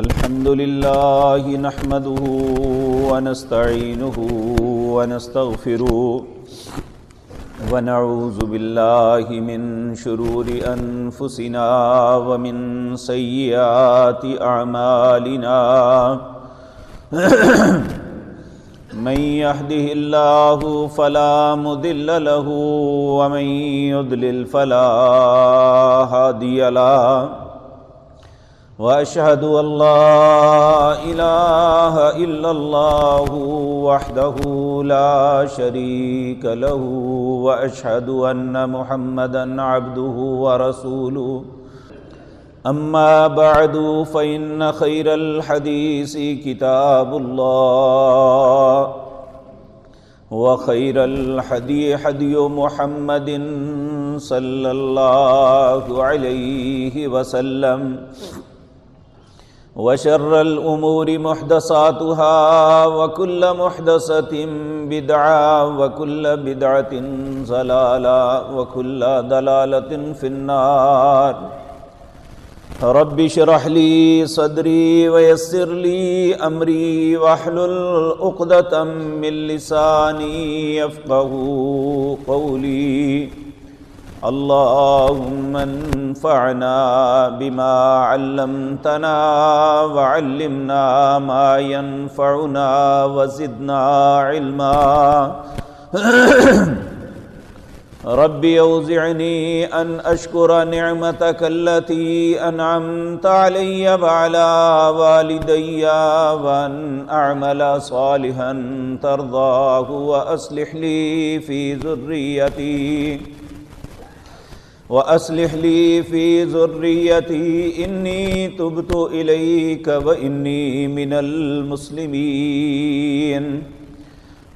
الحمد لله نحمده ونستعينه ونستغفره ونعوذ بالله من شرور أنفسنا ومن سيئات أعمالنا من يهده الله فلا مضل له ومن يضلل فلا هادي له وأشهد أن لا إله إلا الله وحده لا شريك له وأشهد أن محمدًا عبده ورسوله أما بعد فإن خير الحديث كتاب الله وخير الهدي هدي محمد صلى الله عليه وسلم وشر الأمور محدثاتها وكل محدثة بدعة وكل بدعة ضلالة وكل ضلالة في النار رب اشرح لي صدري ويسر لي أمري واحلل عقدة من لساني يفقهوا قولي اللهم انفعنا بما علمتنا وعلمنا ما ينفعنا وزدنا علما ربي أوزعني أن أشكر نعمتك التي أنعمت علي وعلى والدي وأن أعمل صالحا ترضاه وأصلح لي في ذريتي إني تبت إليك وإني من المسلمين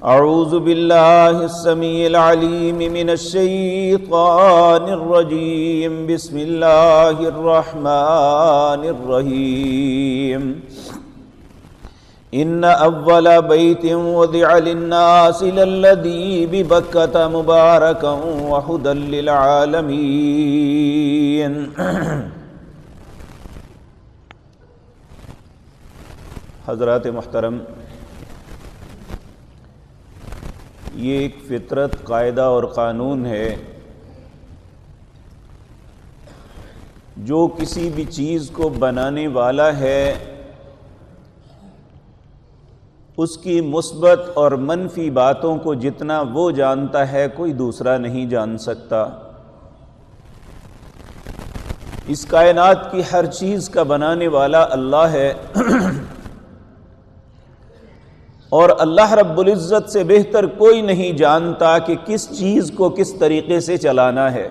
أعوذ بالله السميع العليم من الشيطان الرجيم بسم الله الرحمن الرحيم إن أول بيت وضع للناس للذي ببكة مباركا وهدى للعالمين حضرات محترم، یہ ایک فطرت، قاعدہ اور قانون ہے جو کسی بھی چیز کو بنانے والا ہے اس کی مثبت اور منفی باتوں کو جتنا وہ جانتا ہے کوئی دوسرا نہیں جان سکتا۔ اس کائنات کی ہر چیز کا بنانے والا اللہ ہے اور اللہ رب العزت سے بہتر کوئی نہیں جانتا کہ کس چیز کو کس طریقے سے چلانا ہے۔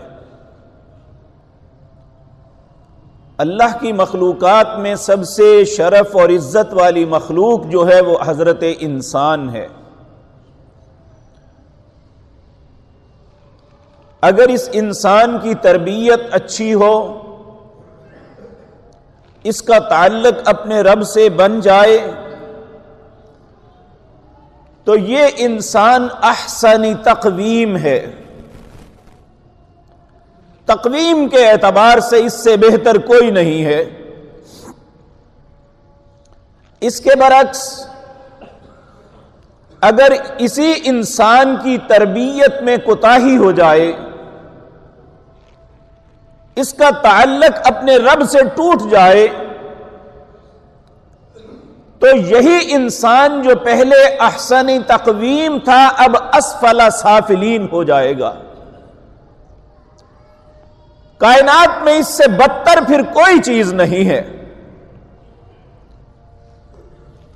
اللہ کی مخلوقات میں سب سے شرف اور عزت والی مخلوق جو ہے وہ حضرت انسان ہے۔ اگر اس انسان کی تربیت اچھی ہو، اس کا تعلق اپنے رب سے بن جائے تو یہ انسان احسنی تقویم ہے۔ تقویم کے اعتبار سے اس سے بہتر کوئی نہیں ہے۔ اس کے برعکس اگر اسی انسان کی تربیت میں کوتاہی ہو جائے، اس کا تعلق اپنے رب سے ٹوٹ جائے، تو یہی انسان جو پہلے احسنی تقویم تھا اب اسفل سافلین ہو جائے گا۔ کائنات میں اس سے بدتر پھر کوئی چیز نہیں ہے۔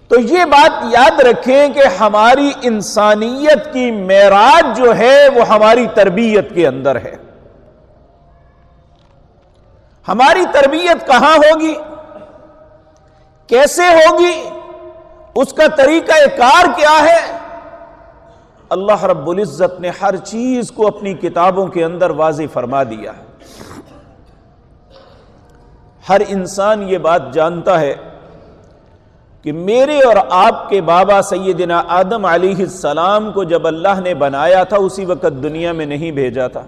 تو یہ بات یاد رکھیں کہ ہماری انسانیت کی معراج جو ہے وہ ہماری تربیت کے اندر ہے۔ ہماری تربیت کہاں ہوگی، کیسے ہوگی، اس کا طریقہ کار کیا ہے، اللہ رب العزت نے ہر چیز کو اپنی کتابوں کے اندر واضح فرما دیا ہے۔ ہر انسان یہ بات جانتا ہے کہ میرے اور آپ کے بابا سیدنا آدم علیہ السلام کو جب اللہ نے بنایا تھا اسی وقت دنیا میں نہیں بھیجا تھا۔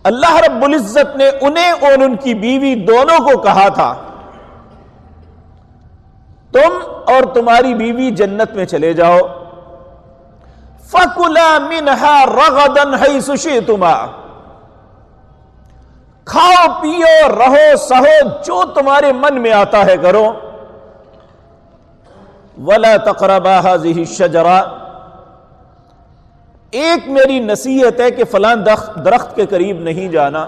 اللہ رب العزت نے انہیں اور ان کی بیوی دونوں کو کہا تھا تم اور تمہاری بیوی جنت میں چلے جاؤ، فَكُلَا مِنْهَا رَغَدًا حَيْثُ شِئْتُمَا، کھاؤ پیو رہو سہو جو تمہارے من میں آتا ہے کرو، وَلَا تَقْرَبَا هَذِهِ الشَّجَرَةَ، ایک میری نصیحت ہے کہ فلاں درخت کے قریب نہیں جانا،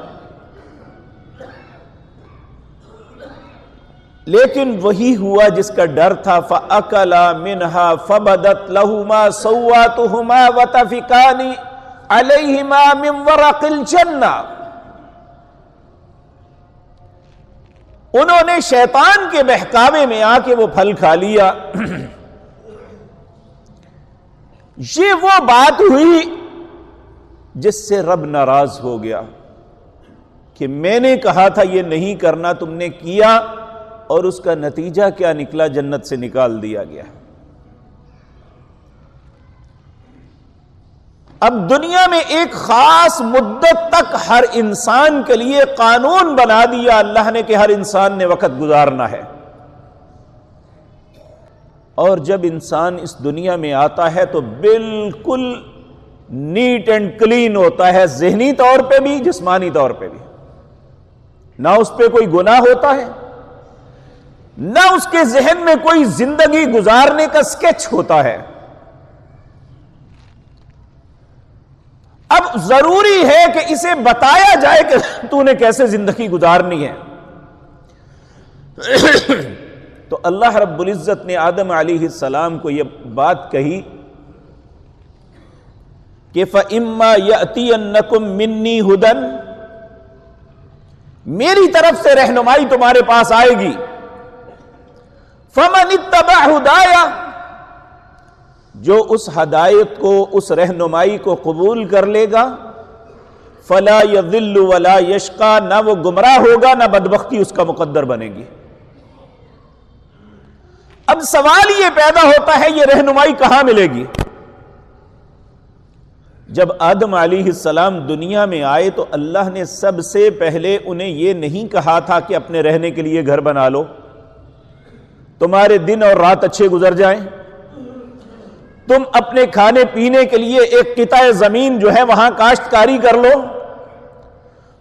لیکن وہی ہوا جس کا ڈر تھا، فَأَكَلَا مِنْهَا فَبَدَتْ لَهُمَا سَوْآتُهُمَا وَطَفِقَانِ عَلَيْهِمَا مِنْ وَرَقِ الْجَنَّةِ، انہوں نے شیطان کے بہکاوے میں آ کے وہ پھل کھا لیا۔ یہ وہ بات ہوئی جس سے رب ناراض ہو گیا کہ میں نے کہا تھا یہ نہیں کرنا، تم نے کیا، اور اس کا نتیجہ کیا نکلا؟ جنت سے نکال دیا گیا۔ اب دنیا میں ایک خاص مدت تک ہر انسان کے لیے قانون بنا دیا اللہ نے کہ ہر انسان نے وقت گزارنا ہے، اور جب انسان اس دنیا میں آتا ہے تو بالکل نیٹ اینڈ کلین ہوتا ہے، ذہنی طور پہ بھی جسمانی طور پہ بھی، نہ اس پہ کوئی گناہ ہوتا ہے، نہ اس کے ذہن میں کوئی زندگی گزارنے کا سکیچ ہوتا ہے۔ اب ضروری ہے کہ اسے بتایا جائے کہ تو نے کیسے زندگی گزارنی ہے۔ تو اللہ رب العزت نے آدم علیہ السلام کو یہ بات کہی کہ فَإِمَّا يَأْتِيَنَّكُم مِّنِّي هُدًى، میری طرف سے رہنمائی تمہارے پاس آئے گی، فَمَنِ اتَّبَعَ هُدَايَ، جو اس ہدایت کو، اس رہنمائی کو قبول کر لے گا، فَلَا يَضِلُّ وَلَا يَشْقَى، نہ وہ گمراہ ہوگا نہ بدبختی اس کا مقدر بنے گی۔ اب سوال یہ پیدا ہوتا ہے یہ رہنمائی کہاں ملے گی؟ جب آدم علیہ السلام دنیا میں آئے تو اللہ نے سب سے پہلے انہیں یہ نہیں کہا تھا کہ اپنے رہنے کے لیے گھر بنا لو، تمہارے دن اور رات اچھے گزر جائیں، تم اپنے کھانے پینے کے لیے ایک قطع زمین جو ہے وہاں کاشتکاری کر لو،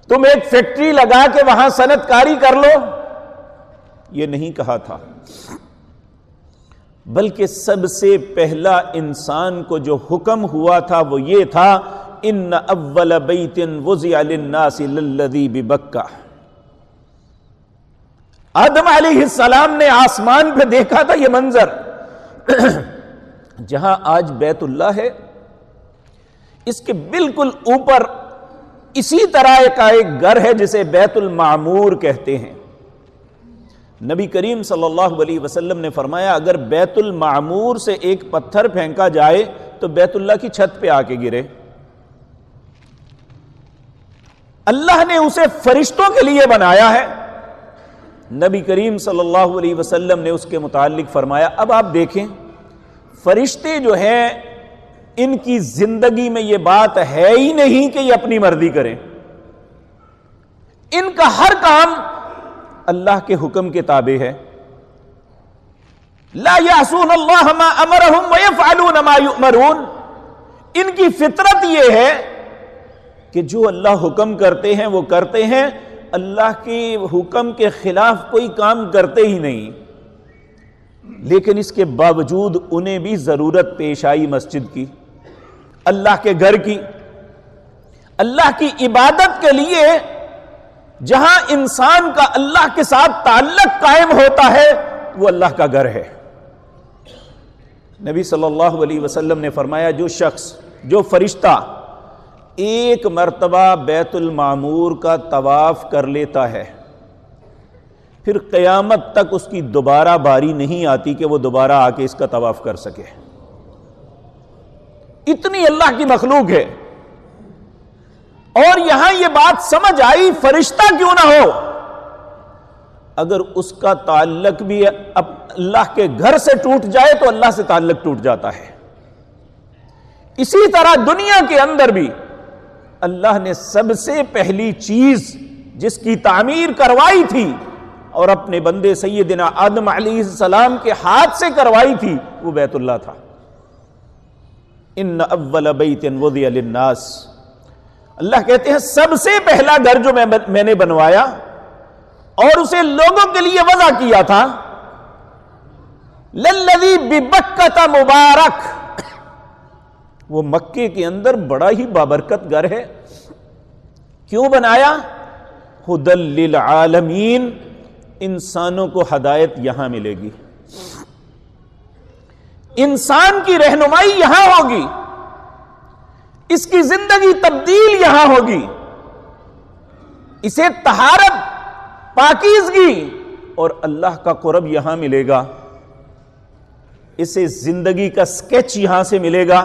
تم ایک فیکٹری لگا کے وہاں صنعت کاری کر لو، یہ نہیں کہا تھا، بلکہ سب سے پہلا انسان کو جو حکم ہوا تھا وہ یہ تھا، ان اول بیت وضع للناس للذی ببکہ۔ آدم علیہ السلام نے آسمان پہ دیکھا تھا یہ منظر، جہاں آج بیت اللہ ہے اس کے بالکل اوپر اسی طرح کا ایک گھر ہے جسے بیت المعمور کہتے ہیں۔ نبی کریم صلی اللہ علیہ وسلم نے فرمایا اگر بیت المعمور سے ایک پتھر پھینکا جائے تو بیت اللہ کی چھت پہ آ کے گرے۔ اللہ نے اسے فرشتوں کے لیے بنایا ہے۔ نبی کریم صلی اللہ علیہ وسلم نے اس کے متعلق فرمایا اب آپ دیکھیں فرشتے جو ہیں ان کی زندگی میں یہ بات ہے ہی نہیں کہ یہ اپنی مرضی کریں، ان کا ہر کام اللہ کے حکم کے تابع ہے۔ لا یعصون اللہ ما امرہم ویفعلون ما یؤمرون، ان کی فطرت یہ ہے کہ جو اللہ حکم کرتے ہیں وہ کرتے ہیں، اللہ کے حکم کے خلاف کوئی کام کرتے ہی نہیں، لیکن اس کے باوجود انہیں بھی ضرورت پیش آئی مسجد کی، اللہ کے گھر کی، اللہ کی عبادت کے لیے جہاں انسان کا اللہ کے ساتھ تعلق قائم ہوتا ہے وہ اللہ کا گھر ہے۔ نبی صلی اللہ علیہ وسلم نے فرمایا جو شخص، جو فرشتہ ایک مرتبہ بیت المعمور کا طواف کر لیتا ہے پھر قیامت تک اس کی دوبارہ باری نہیں آتی کہ وہ دوبارہ آ کے اس کا طواف کر سکے، اتنی اللہ کی مخلوق ہے۔ اور یہاں یہ بات سمجھ آئی فرشتہ کیوں نہ ہو، اگر اس کا تعلق بھی اللہ کے گھر سے ٹوٹ جائے تو اللہ سے تعلق ٹوٹ جاتا ہے۔ اسی طرح دنیا کے اندر بھی اللہ نے سب سے پہلی چیز جس کی تعمیر کروائی تھی اور اپنے بندے سیدنا آدم علیہ السلام کے ہاتھ سے کروائی تھی وہ بیت اللہ تھا۔ ان اول بیت وضع للناس، اللہ کہتے ہیں سب سے پہلا گھر جو میں نے بنوایا اور اسے لوگوں کے لیے وضع کیا تھا، للذی ببکۃ مبارک، وہ مکے کے اندر بڑا ہی بابرکت گھر ہے۔ کیوں بنایا؟ ھدی للعالمین، انسانوں کو ہدایت یہاں ملے گی، انسان کی رہنمائی یہاں ہوگی، اس کی زندگی تبدیل یہاں ہوگی، اسے طہارت، پاکیزگی اور اللہ کا قرب یہاں ملے گا، اسے زندگی کا سکیچ یہاں سے ملے گا۔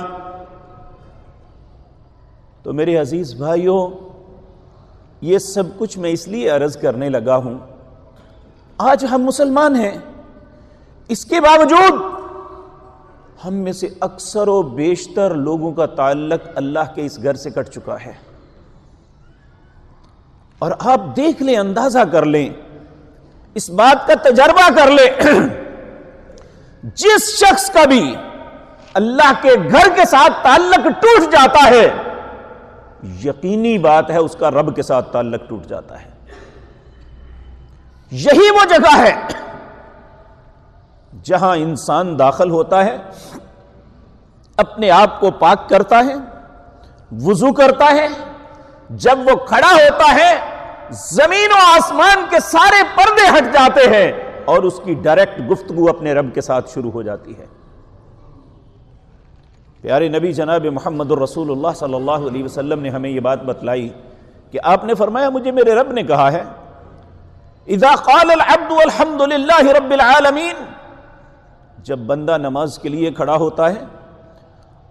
تو میرے عزیز بھائیوں، یہ سب کچھ میں اس لیے عرض کرنے لگا ہوں، آج ہم مسلمان ہیں، اس کے باوجود ہم میں سے اکثر و بیشتر لوگوں کا تعلق اللہ کے اس گھر سے کٹ چکا ہے۔ اور آپ دیکھ لیں، اندازہ کر لیں، اس بات کا تجربہ کر لیں، جس شخص کا بھی اللہ کے گھر کے ساتھ تعلق ٹوٹ جاتا ہے، یقینی بات ہے اس کا رب کے ساتھ تعلق ٹوٹ جاتا ہے۔ یہی وہ جگہ ہے جہاں انسان داخل ہوتا ہے، اپنے آپ کو پاک کرتا ہے، وضو کرتا ہے، جب وہ کھڑا ہوتا ہے زمین و آسمان کے سارے پردے ہٹ جاتے ہیں اور اس کی ڈائریکٹ گفتگو اپنے رب کے ساتھ شروع ہو جاتی ہے۔ پیارے نبی جناب محمد الرسول اللہ صلی اللہ علیہ وسلم نے ہمیں یہ بات بتلائی کہ آپ نے فرمایا مجھے میرے رب نے کہا ہے اذا قال العبد الحمد للہ رب العالمین، جب بندہ نماز کے لیے کھڑا ہوتا ہے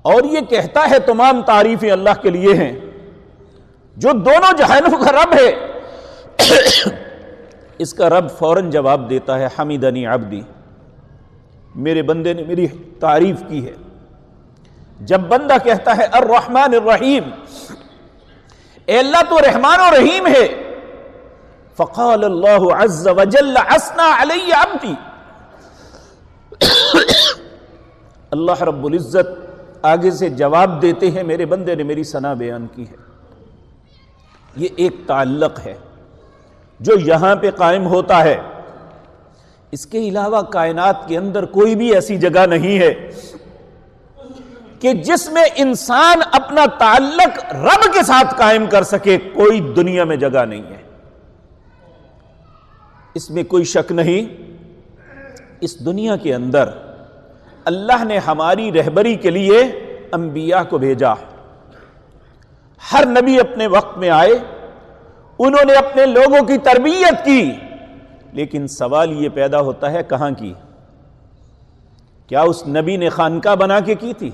اور یہ کہتا ہے تمام تعریفیں اللہ کے لیے ہیں جو دونوں جہانوں کا رب ہے، اس کا رب فوراً جواب دیتا ہے حمیدنی عبدی، میرے بندے نے میری تعریف کی ہے۔ جب بندہ کہتا ہے الرحمن الرحیم، اے اللہ تو رحمان و رحیم ہے، فقال اللہ عز وجل اثنى علی عبدی، اللہ رب العزت آگے سے جواب دیتے ہیں میرے بندے نے میری ثنا بیان کی ہے۔ یہ ایک تعلق ہے جو یہاں پہ قائم ہوتا ہے، اس کے علاوہ کائنات کے اندر کوئی بھی ایسی جگہ نہیں ہے کہ جس میں انسان اپنا تعلق رب کے ساتھ قائم کر سکے، کوئی دنیا میں جگہ نہیں ہے، اس میں کوئی شک نہیں۔ اس دنیا کے اندر اللہ نے ہماری رہبری کے لیے انبیاء کو بھیجا، ہر نبی اپنے وقت میں آئے، انہوں نے اپنے لوگوں کی تربیت کی، لیکن سوال یہ پیدا ہوتا ہے کہاں کی؟ کیا اس نبی نے خانقاہ بنا کے کی تھی؟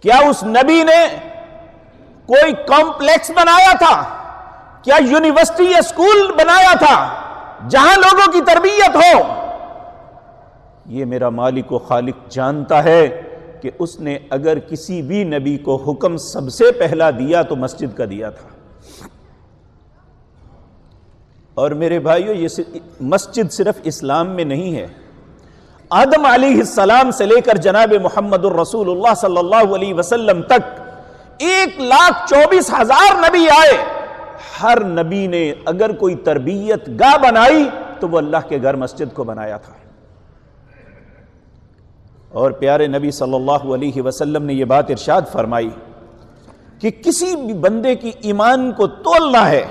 کیا اس نبی نے کوئی کمپلیکس بنایا تھا؟ کیا یونیورسٹی یا اسکول بنایا تھا جہاں لوگوں کی تربیت ہو؟ یہ میرا مالک و خالق جانتا ہے کہ اس نے اگر کسی بھی نبی کو حکم سب سے پہلا دیا تو مسجد کا دیا تھا۔ اور میرے بھائیو، یہ مسجد صرف اسلام میں نہیں ہے، آدم علیہ السلام سے لے کر جناب محمد الرسول اللہ صلی اللہ علیہ وسلم تک 1,24,000 نبی آئے، ہر نبی نے اگر کوئی تربیت گاہ بنائی تو وہ اللہ کے گھر مسجد کو بنایا تھا۔ اور پیارے نبی صلی اللہ علیہ وسلم نے یہ بات ارشاد فرمائی کہ کسی بھی بندے کی ایمان کو تولنا ہے،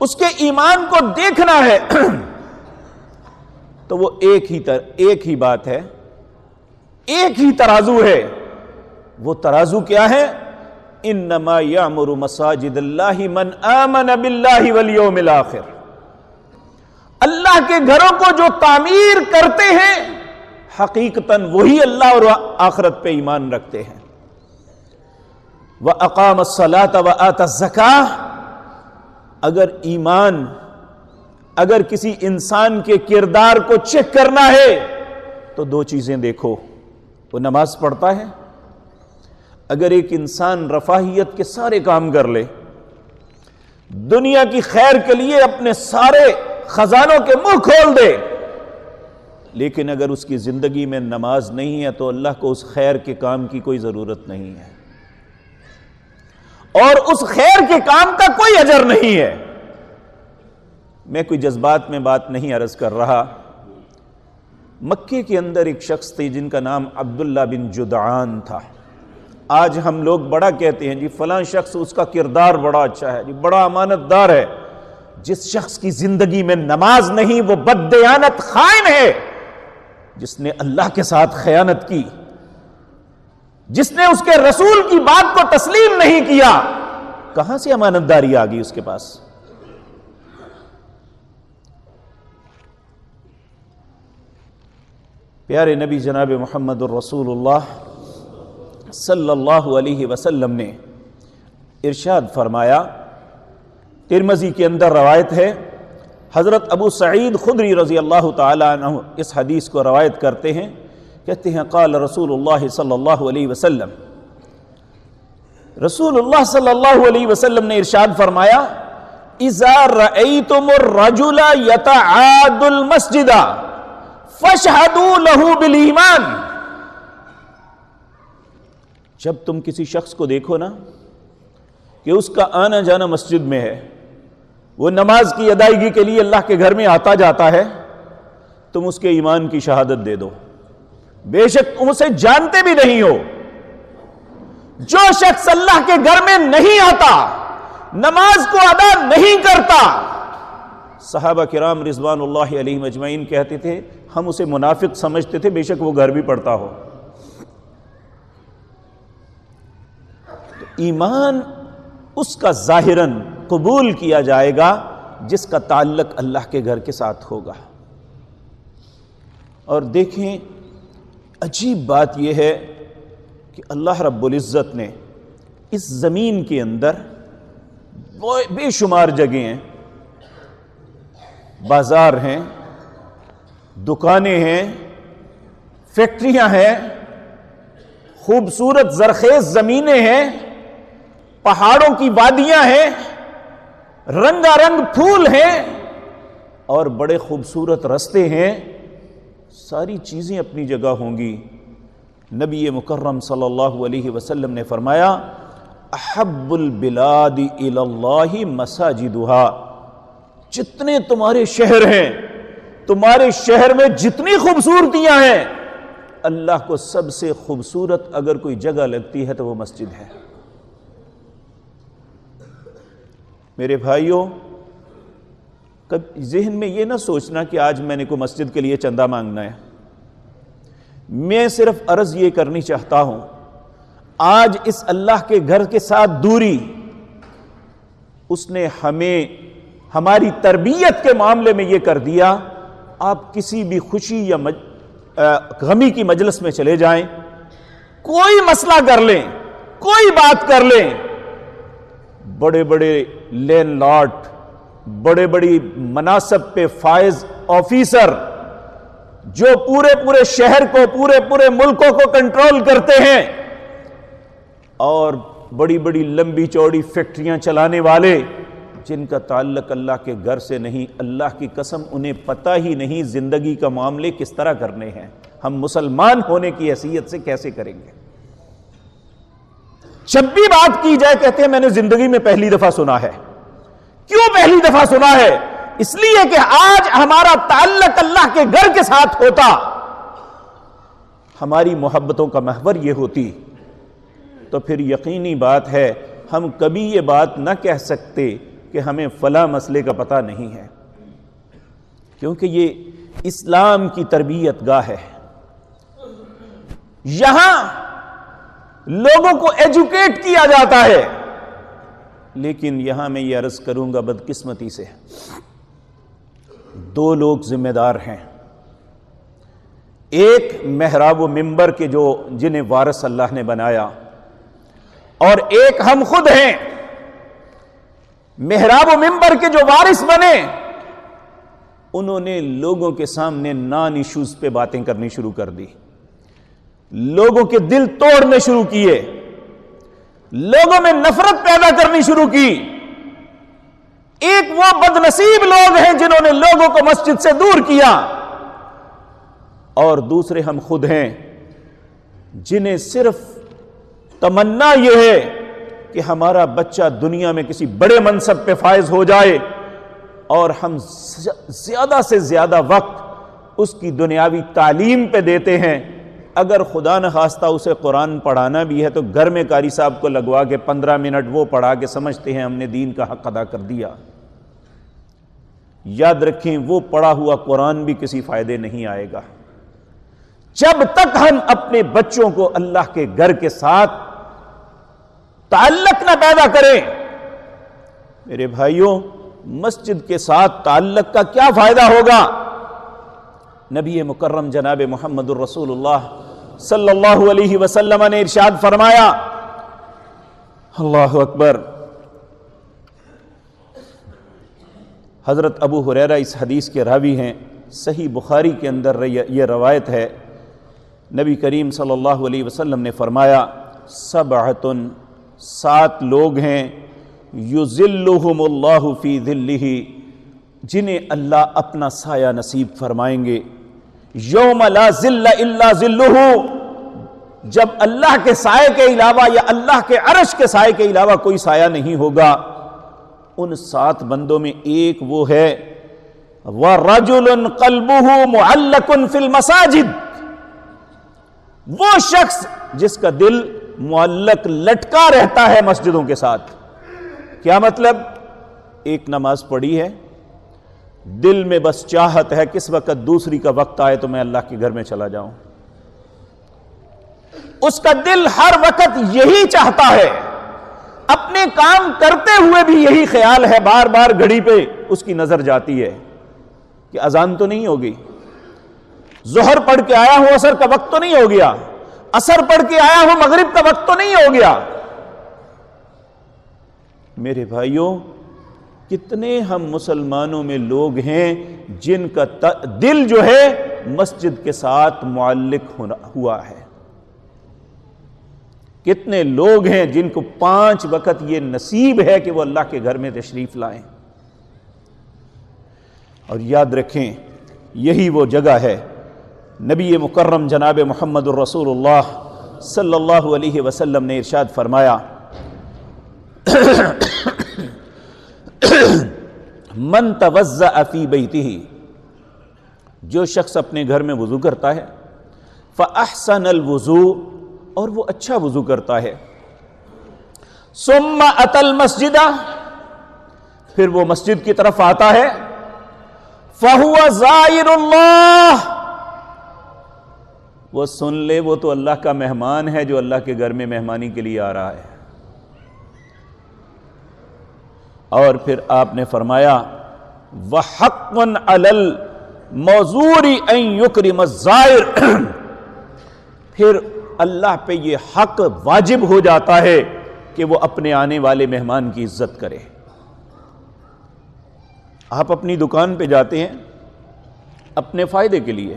اس کے ایمان کو دیکھنا ہے، تو وہ ایک ہی بات ہے، ایک ہی ترازو ہے۔ وہ ترازو کیا ہے؟ انما یعمر مساجد اللہ من آمن باللہ والیوم الآخر، اللہ کے گھروں کو جو تعمیر کرتے ہیں حقیقتاً وہی اللہ اور آخرت پہ ایمان رکھتے ہیں۔ وَأَقَامَ الصَّلَاةَ وَآتَى الزَّكَاةَ، اگر ایمان، اگر کسی انسان کے کردار کو چیک کرنا ہے تو دو چیزیں دیکھو، وہ نماز پڑھتا ہے، اگر ایک انسان رفاہیت کے سارے کام کر لے، دنیا کی خیر کے لیے اپنے سارے خزانوں کے منہ کھول دے، لیکن اگر اس کی زندگی میں نماز نہیں ہے تو اللہ کو اس خیر کے کام کی کوئی ضرورت نہیں ہے، اور اس خیر کے کام کا کوئی اجر نہیں ہے۔ میں کوئی جذبات میں بات نہیں عرض کر رہا۔ مکے کے اندر ایک شخص تھے جن کا نام عبداللہ بن جدعان تھا۔ آج ہم لوگ بڑا کہتے ہیں جی فلاں شخص اس کا کردار بڑا اچھا ہے، جی بڑا امانت دار ہے۔ جس شخص کی زندگی میں نماز نہیں وہ بددیانت خائن ہے، جس نے اللہ کے ساتھ خیانت کی، جس نے اس کے رسول کی بات کو تسلیم نہیں کیا، کہاں سے امانت داری آ گئی اس کے پاس؟ پیارے نبی جناب محمد الرسول اللہ صلی اللہ علیہ وسلم نے ارشاد فرمایا، ترمذی کے اندر روایت ہے، حضرت ابو سعید خدری رضی اللہ تعالی عنہ اس حدیث کو روایت کرتے ہیں، کہتے ہیں قال رسول اللہ صلی اللہ علیہ وسلم، رسول اللہ صلی اللہ علیہ وسلم نے ارشاد فرمایا، اذا رأیتم الرجل یتعاد المسجد فاشہدوا لہ بالایمان، جب تم کسی شخص کو دیکھو نا کہ اس کا آنا جانا مسجد میں ہے، وہ نماز کی ادائیگی کے لیے اللہ کے گھر میں آتا جاتا ہے، تم اس کے ایمان کی شہادت دے دو، بے شک تم اسے جانتے بھی نہیں ہو۔ جو شخص اللہ کے گھر میں نہیں آتا، نماز کو ادا نہیں کرتا، صحابہ کرام رضوان اللہ علیہم اجمعین کہتے تھے ہم اسے منافق سمجھتے تھے، بے شک وہ گھر بھی پڑھتا ہو۔ تو ایمان اس کا ظاہراً قبول کیا جائے گا جس کا تعلق اللہ کے گھر کے ساتھ ہوگا۔ اور دیکھیں عجیب بات یہ ہے کہ اللہ رب العزت نے اس زمین کے اندر بے شمار جگہیں ہیں، بازار ہیں، دکانیں ہیں، فیکٹریاں ہیں، خوبصورت زرخیز زمینیں ہیں، پہاڑوں کی وادیاں ہیں، رنگا رنگ پھول ہیں، اور بڑے خوبصورت رستے ہیں، ساری چیزیں اپنی جگہ ہوں گی۔ نبی مکرم صلی اللہ علیہ وسلم نے فرمایا احب البلاد الی اللہ مساجدہا، جتنے تمہارے شہر ہیں، تمہارے شہر میں جتنی خوبصورتیاں ہیں، اللہ کو سب سے خوبصورت اگر کوئی جگہ لگتی ہے تو وہ مسجد ہے۔ میرے بھائیوں، کبھی ذہن میں یہ نہ سوچنا کہ آج میں نے کوئی مسجد کے لیے چندہ مانگنا ہے۔ میں صرف عرض یہ کرنی چاہتا ہوں، آج اس اللہ کے گھر کے ساتھ دوری اس نے ہمیں ہماری تربیت کے معاملے میں یہ کر دیا، آپ کسی بھی خوشی یا غمی کی مجلس میں چلے جائیں، کوئی مسئلہ کر لیں، کوئی بات کر لیں، بڑے بڑے لینڈ لارڈ، بڑے بڑی مناصب پہ فائز آفیسر جو پورے شہر کو، پورے ملکوں کو کنٹرول کرتے ہیں، اور بڑی بڑی لمبی چوڑی فیکٹریاں چلانے والے جن کا تعلق اللہ کے گھر سے نہیں، اللہ کی قسم انہیں پتہ ہی نہیں زندگی کا معاملے کس طرح کرنے ہیں، ہم مسلمان ہونے کی حیثیت سے کیسے کریں گے؟ جب بھی بات کی جائے کہتے ہیں میں نے زندگی میں پہلی دفعہ سنا ہے۔ کیوں پہلی دفعہ سنا ہے؟ اس لیے کہ آج ہمارا تعلق اللہ کے گھر کے ساتھ ہوتا، ہماری محبتوں کا محور یہ ہوتی، تو پھر یقینی بات ہے ہم کبھی یہ بات نہ کہہ سکتے کہ ہمیں فلاں مسئلے کا پتہ نہیں ہے، کیونکہ یہ اسلام کی تربیت گاہ ہے۔ یہاں لوگوں کو ایجوکیٹ کیا جاتا ہے، لیکن یہاں میں یہ عرض کروں گا بدقسمتی سے دو لوگ ذمہ دار ہیں، ایک محراب و منبر کے جنہیں وارث اللہ نے بنایا، اور ایک ہم خود ہیں۔ محراب و منبر کے جو وارث بنے انہوں نے لوگوں کے سامنے نان ایشوز پہ باتیں کرنی شروع کر دی، لوگوں کے دل توڑنے شروع کیے، لوگوں میں نفرت پیدا کرنی شروع کی۔ ایک وہ بد نصیب لوگ ہیں جنہوں نے لوگوں کو مسجد سے دور کیا، اور دوسرے ہم خود ہیں جنہیں صرف تمنا یہ ہے کہ ہمارا بچہ دنیا میں کسی بڑے منصب پہ فائز ہو جائے، اور ہم زیادہ سے زیادہ وقت اس کی دنیاوی تعلیم پہ دیتے ہیں۔ اگر خدا نخواستہ اسے قرآن پڑھانا بھی ہے تو گھر میں قاری صاحب کو لگوا کے 15 منٹ وہ پڑھا کے سمجھتے ہیں ہم نے دین کا حق ادا کر دیا۔ یاد رکھیں وہ پڑھا ہوا قرآن بھی کسی فائدے نہیں آئے گا جب تک ہم اپنے بچوں کو اللہ کے گھر کے ساتھ تعلق نہ پیدا کریں۔ میرے بھائیوں، مسجد کے ساتھ تعلق کا کیا فائدہ ہوگا؟ نبی مکرم جناب محمد الرسول اللہ صلی اللہ علیہ وسلم نے ارشاد فرمایا، اللہ اکبر۔ حضرت ابو ہریرہ اس حدیث کے راوی ہیں، صحیح بخاری کے اندر یہ روایت ہے، نبی کریم صلی اللہ علیہ وسلم نے فرمایا، سبعۃ، 7 لوگ ہیں، یذلہم اللہ فی ظلہ، جنہیں اللہ اپنا سایہ نصیب فرمائیں گے، یوم لا ظل الا ظلہ، جب اللہ کے سائے کے علاوہ یا اللہ کے عرش کے سائے کے علاوہ کوئی سایہ نہیں ہوگا۔ ان 7 بندوں میں ایک وہ ہے، وَرَجُلٌ قَلْبُهُ مُعَلَّقٌ فِي الْمَسَاجِدِ، وہ شخص جس کا دل معلق لٹکا رہتا ہے مسجدوں کے ساتھ۔ کیا مطلب؟ ایک نماز پڑھی ہے، دل میں بس چاہت ہے کس وقت دوسری کا وقت آئے تو میں اللہ کے گھر میں چلا جاؤں۔ اس کا دل ہر وقت یہی چاہتا ہے، اپنے کام کرتے ہوئے بھی یہی خیال ہے، بار بار گھڑی پہ اس کی نظر جاتی ہے کہ اذان تو نہیں ہوگی، ظہر پڑھ کے آیا ہوں عصر کا وقت تو نہیں ہو گیا، عصر پڑھ کے آیا ہوں مغرب کا وقت تو نہیں ہو گیا۔ میرے بھائیوں، کتنے ہم مسلمانوں میں لوگ ہیں جن کا دل جو ہے مسجد کے ساتھ معلق ہوا ہے؟ کتنے لوگ ہیں جن کو 5 وقت یہ نصیب ہے کہ وہ اللہ کے گھر میں تشریف لائیں؟ اور یاد رکھیں یہی وہ جگہ ہے، نبی مکرم جناب محمد الرسول اللہ صلی اللہ علیہ وسلم نے ارشاد فرمایا، من توضأ فی بیتہ، جو شخص اپنے گھر میں وضو کرتا ہے، فاحسن الوضوء، اور وہ اچھا وضو کرتا ہے، ثم اتى المسجد، پھر وہ مسجد کی طرف آتا ہے، فهو زائر اللہ، وہ سن لے وہ تو اللہ کا مہمان ہے جو اللہ کے گھر میں مہمانی کے لیے آ رہا ہے۔ اور پھر آپ نے فرمایا، وَحَقٌّ عَلَى الْمَوْزُورِ أَن يُكْرِمَ الزَّائِرَ، پھر اللہ پہ یہ حق واجب ہو جاتا ہے کہ وہ اپنے آنے والے مہمان کی عزت کرے۔ آپ اپنی دکان پہ جاتے ہیں اپنے فائدے کے لیے،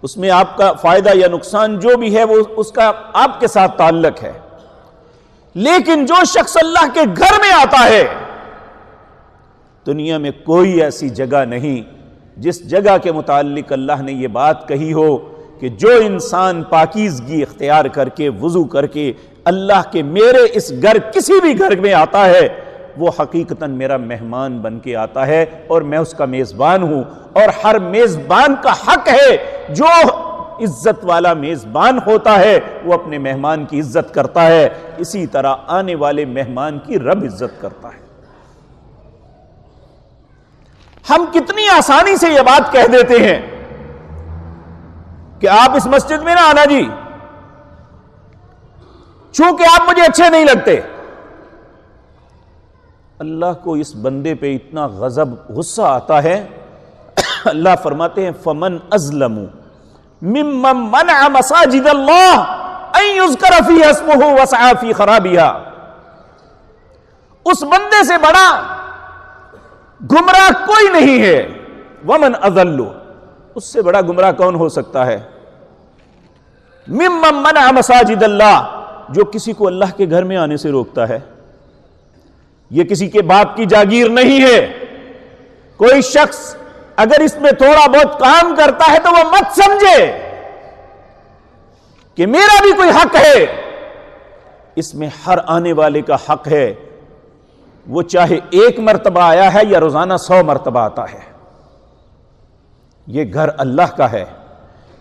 اس میں آپ کا فائدہ یا نقصان جو بھی ہے وہ اس کا آپ کے ساتھ تعلق ہے، لیکن جو شخص اللہ کے گھر میں آتا ہے، دنیا میں کوئی ایسی جگہ نہیں جس جگہ کے متعلق اللہ نے یہ بات کہی ہو کہ جو انسان پاکیزگی اختیار کر کے وضو کر کے اللہ کے میرے اس گھر کسی بھی گھر میں آتا ہے وہ حقیقتاً میرا مہمان بن کے آتا ہے اور میں اس کا میزبان ہوں، اور ہر میزبان کا حق ہے، جو عزت والا میزبان ہوتا ہے وہ اپنے مہمان کی عزت کرتا ہے، اسی طرح آنے والے مہمان کی رب عزت کرتا ہے۔ ہم کتنی آسانی سے یہ بات کہہ دیتے ہیں کہ آپ اس مسجد میں نہ آنا جی، چونکہ آپ مجھے اچھے نہیں لگتے۔ اللہ کو اس بندے پہ اتنا غضب غصہ آتا ہے، اللہ فرماتے ہیں فَمَنْ أَظْلَمُ مِمَّنْ مَنَعَ مَسَاجِدَ اللَّهِ أَن يُذْكَرَ فِيهَا اسْمُهُ وَسَعَى فِي خَرَابِهَا، اس بندے سے بڑا گمراہ کوئی نہیں ہے۔ وَمَنْ أَضَلُّ، اس سے بڑا گمراہ کون ہو سکتا ہے؟ مِمَّنْ مَنَعَ مَسَاجِدَ اللَّهِ، جو کسی کو اللہ کے گھر میں آنے سے روکتا ہے۔ یہ کسی کے باپ کی جاگیر نہیں ہے۔ کوئی شخص اگر اس میں تھوڑا بہت کام کرتا ہے تو وہ مت سمجھے کہ میرا بھی کوئی حق ہے، اس میں ہر آنے والے کا حق ہے، وہ چاہے 1 مرتبہ آیا ہے یا روزانہ 100 مرتبہ آتا ہے۔ یہ گھر اللہ کا ہے،